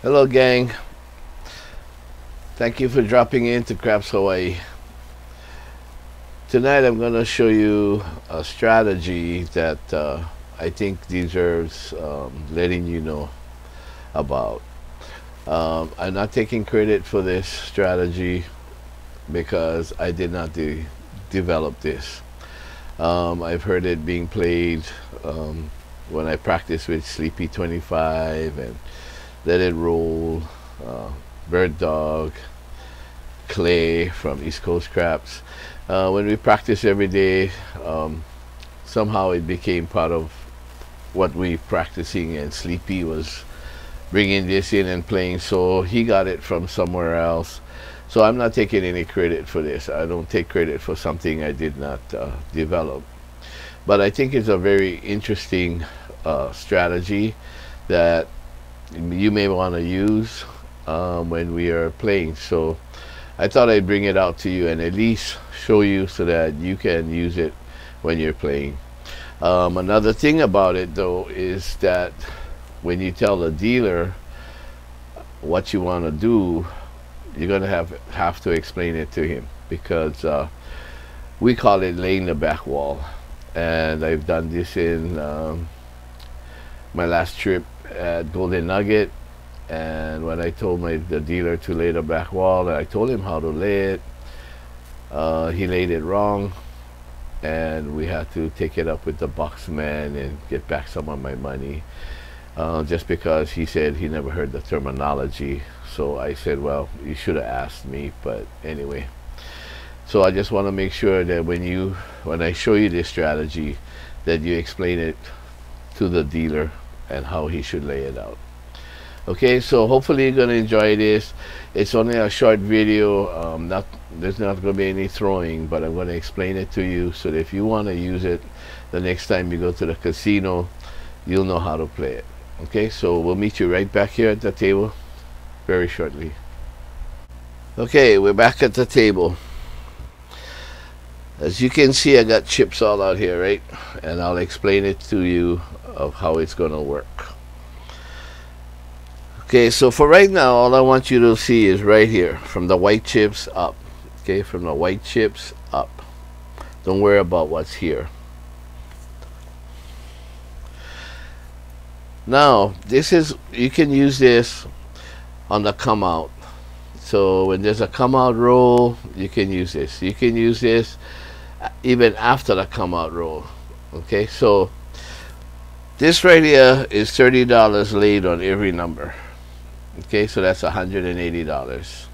Hello gang, thank you for dropping in to Craps Hawaii. Tonight I'm going to show you a strategy that I think deserves letting you know about. I'm not taking credit for this strategy because I did not develop this. I've heard it being played when I practice with Sleepy 25 and Let It Roll, Bird Dog, Clay from East Coast Craps. When we practice every day, somehow it became part of what we practicing, and Sleepy was bringing this in and playing, so he got it from somewhere else. So I'm not taking any credit for this. I don't take credit for something I did not develop. But I think it's a very interesting strategy that you may want to use when we are playing. So I thought I'd bring it out to you and at least show you so that you can use it when you're playing. Another thing about it though is that when you tell the dealer what you want to do, you're gonna have to explain it to him, because we call it laying the back wall, and I've done this in my last trip at Golden Nugget. And when I told the dealer to lay the back wall, I told him how to lay it, he laid it wrong, and we had to take it up with the box man and get back some of my money, just because he said he never heard the terminology. So I said, well, you should have asked me. But anyway, so I just want to make sure that when I show you this strategy, that you explain it to the dealer and how he should lay it out. Okay, so hopefully you're going to enjoy this. It's only a short video. There's not going to be any throwing, but I'm going to explain it to you so that if you want to use it the next time you go to the casino, you'll know how to play it. Okay, so we'll meet you right back here at the table very shortly. Okay, we're back at the table. As you can see, I got chips all out here, right? And I'll explain it to you of how it's going to work. Okay, so for right now, all I want you to see is right here, from the white chips up. Okay, from the white chips up. Don't worry about what's here. Now, you can use this on the come out. So when there's a come out roll, you can use this. You can use this even after the come out roll. Okay, so this right here is $30 laid on every number. Okay, so that's $180,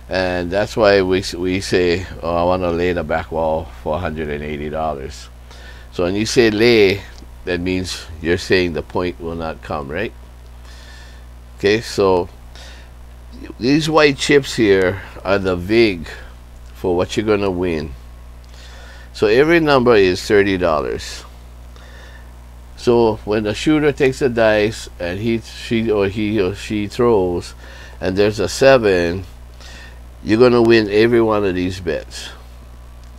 and that's why we say, oh, I want to lay the back wall for $180. So when you say lay, that means you're saying the point will not come, right? Okay, so these white chips here are the vig for what you're gonna win. So every number is $30. So when the shooter takes a dice and he or she throws, and there's a 7, you're gonna win every one of these bets.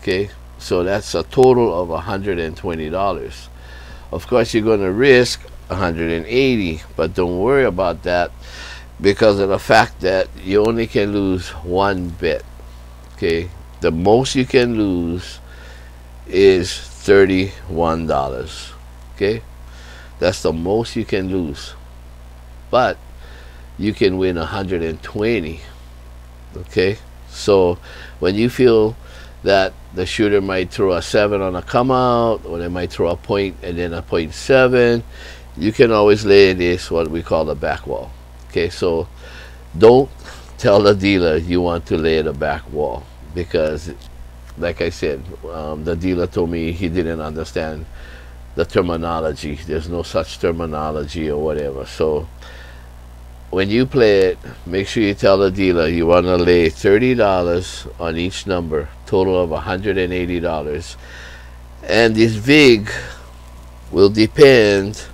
Okay, so that's a total of $120. Of course, you're gonna risk 180, but don't worry about that, because of the fact that you only can lose one bet. Okay, the most you can lose is $31. Okay, that's the most you can lose, but you can win 120. Okay, so when you feel that the shooter might throw a 7 on a come out, or they might throw a point and then a 0.7, you can always lay this, what we call the back wall. Okay, so don't tell the dealer you want to lay the back wall, because like I said, the dealer told me he didn't understand the terminology. There's no such terminology or whatever. So when you play it, make sure you tell the dealer you want to lay $30 on each number, total of $180. And this vig will depend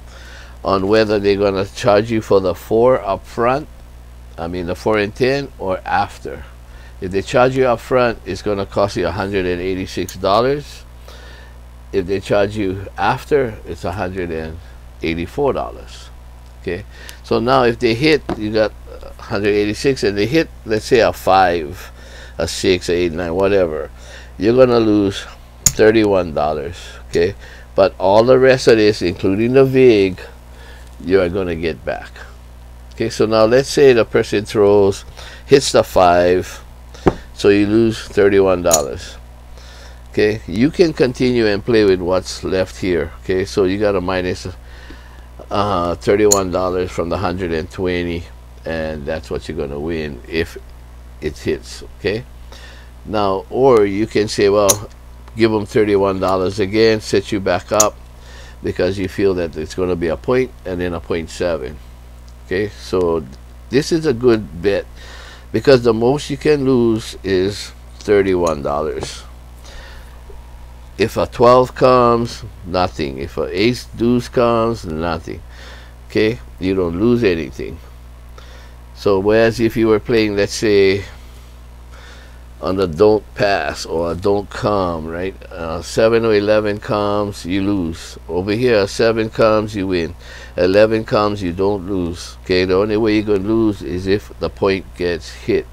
on whether they're going to charge you for the 4 up front, the 4 and 10, or after. If they charge you up front, it's going to cost you $186. If they charge you after, it's $184. Okay, So now if they hit, you got 186, and they hit, let's say, a 5, a 6, a 8, 9, whatever, you're gonna lose $31. Okay, but all the rest of this, including the VIG, you are gonna get back. Okay, so now let's say the person hits the 5, so you lose $31. Okay, you can continue and play with what's left here. Okay, so you got a minus $31 from the 120, and that's what you're gonna win if it hits. Okay, now, or you can say, well, give them $31 again, set you back up, because you feel that it's going to be a point and then a 0.7. Okay, so this is a good bet, because the most you can lose is $31. If a 12 comes, nothing. If a ace deuce comes, nothing. Okay, you don't lose anything. So whereas if you were playing, let's say, on the don't pass or a don't come, right? 7 or 11 comes, you lose. Over here, 7 comes, you win. 11 comes, you don't lose. Okay, the only way you're going to lose is if the point gets hit.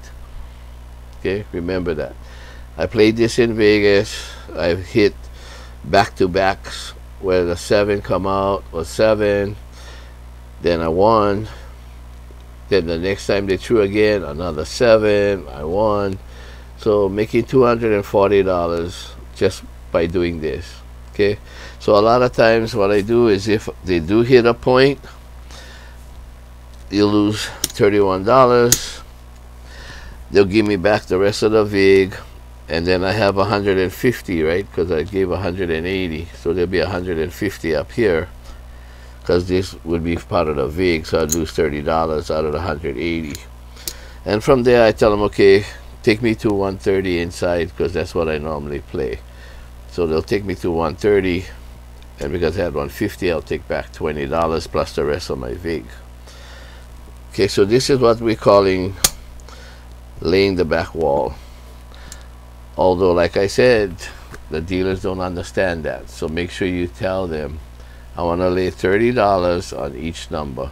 Okay, remember that. I played this in Vegas. I've hit back-to-backs where the 7 come out, or 7, then I won. Then the next time they threw again, another 7, I won. So making $240 just by doing this. Okay, so a lot of times what I do is, if they do hit a point, you lose $31. They'll give me back the rest of the VIG, and then I have 150, right? Because I gave 180, so there'll be 150 up here, because this would be part of the VIG. So I'd lose $30 out of the 180, and from there I tell them, okay, take me to 130 inside, because that's what I normally play. So they'll take me to 130, and because I had 150, I'll take back $20 plus the rest of my VIG. Okay, so this is what we're calling laying the back wall. Although, like I said, the dealers don't understand that. So make sure you tell them, I want to lay $30 on each number,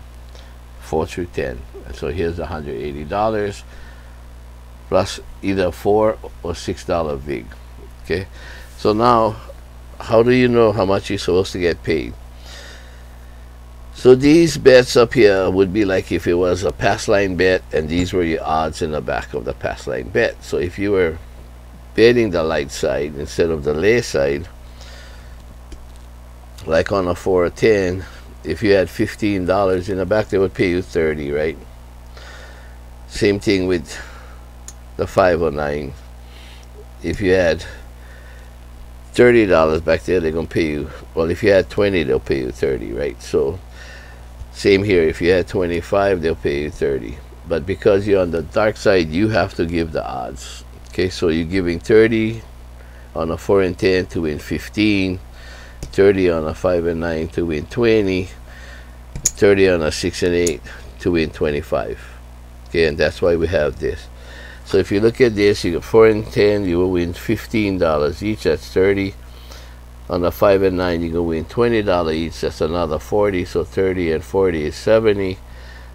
4 through 10. And so here's $180. Plus either $4 or $6 VIG. Okay, so now how do you know how much you're supposed to get paid? So these bets up here would be like if it was a pass line bet, and these were your odds in the back of the pass line bet. So if you were betting the light side instead of the lay side, like on a 4 or 10, if you had $15 in the back, they would pay you 30, right? Same thing with the 5 or 9. If you had $30 back there, they're gonna pay you, well, if you had 20, they'll pay you 30, right? So same here, if you had 25, they'll pay you 30. But because you're on the dark side, you have to give the odds. Okay, so you're giving 30 on a 4 and 10 to win 15, 30 on a 5 and 9 to win 20, 30 on a 6 and 8 to win 25. Okay, and that's why we have this. So if you look at this, you got 4 and 10, you will win $15 each, that's 30. On the 5 and 9, you can win $20 each, that's another 40, so 30 and 40 is 70.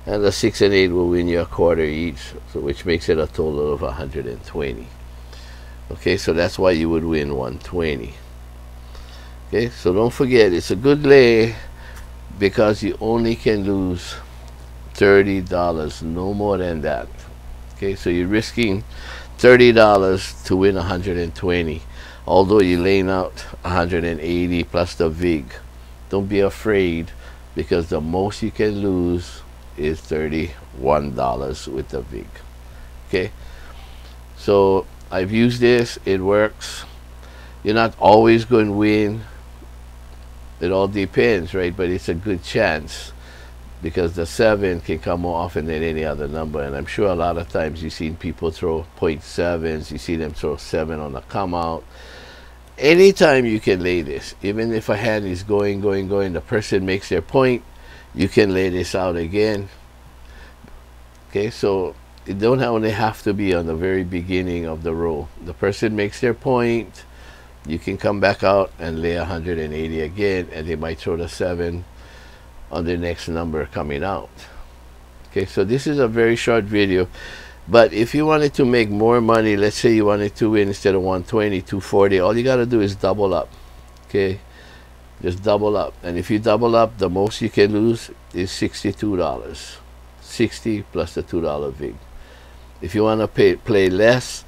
And the 6 and 8 will win you a quarter each, so which makes it a total of 120. Okay, so that's why you would win 120. Okay, so don't forget, it's a good lay, because you only can lose $30, no more than that. Okay, so you're risking $30 to win 120, although you're laying out 180 plus the VIG. Don't be afraid, because the most you can lose is $31 with the VIG. Okay, so I've used this, it works. You're not always going to win, it all depends, right? But it's a good chance, because the 7 can come more often than any other number. And I'm sure a lot of times you've seen people throw 0.7s, you see them throw 7 on the come out. Anytime you can lay this, even if a hand is going, the person makes their point, you can lay this out again. Okay, so it don't only have to be on the very beginning of the row. The person makes their point, you can come back out and lay 180 again, and they might throw the 7 on the next number coming out. Okay, so this is a very short video, but if you wanted to make more money, let's say you wanted to win instead of 120, 240, all you got to do is double up. Okay, just double up, and if you double up, the most you can lose is $62. 60 plus the $2 vig. If you want to play less,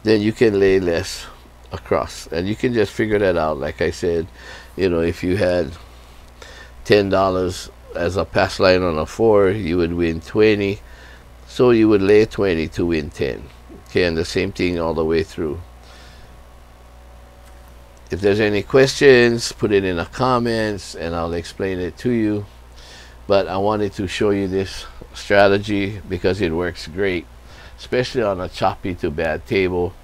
then you can lay less across, and you can just figure that out. Like I said, you know, if you had $10 as a pass line on a 4, you would win 20, so you would lay 20 to win 10. Okay, and the same thing all the way through. If there's any questions, put it in the comments and I'll explain it to you. But I wanted to show you this strategy because it works great, especially on a choppy to bad table.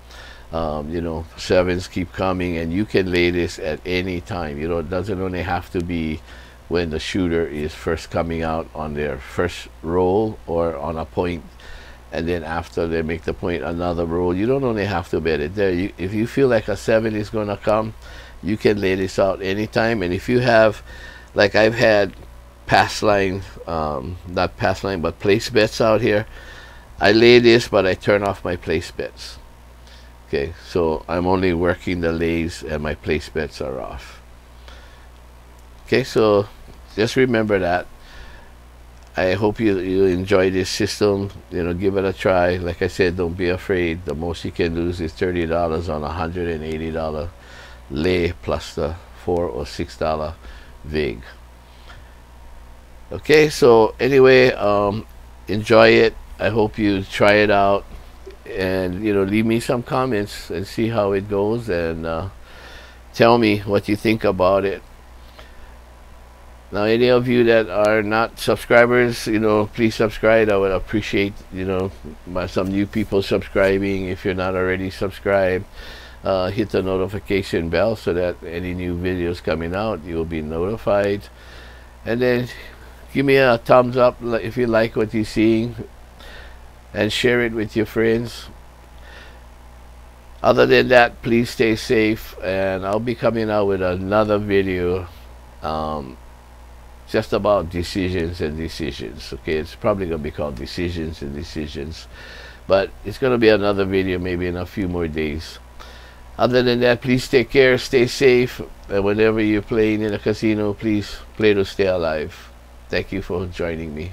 You know, sevens keep coming, and you can lay this at any time. You know, it doesn't only have to be when the shooter is first coming out on their first roll or on a point, and then after they make the point, another roll. You don't only have to bet it there. If you feel like a 7 is going to come, you can lay this out anytime. And if you have, like I've had pass line, not pass line, but place bets out here, I lay this, but I turn off my place bets. Okay, so I'm only working the lays and my place bets are off. Okay, so just remember that. I hope you enjoy this system. You know, give it a try. Like I said, don't be afraid. The most you can lose is $30 on a $180 lay plus the $4 or $6 vig. Okay, so anyway, enjoy it. I hope you try it out, and you know, leave me some comments and see how it goes, and tell me what you think about it. Now, any of you that are not subscribers, you know, please subscribe. I would appreciate, you know, some new people subscribing. If you're not already subscribed, hit the notification bell so that any new videos coming out, you'll be notified. And then give me a thumbs up if you like what you're seeing, and share it with your friends. Other than that, please stay safe, and I'll be coming out with another video just about decisions and decisions. Okay, it's probably going to be called decisions and decisions, but it's going to be another video maybe in a few more days. Other than that, please take care, stay safe, and whenever you're playing in a casino, please play to stay alive. Thank you for joining me.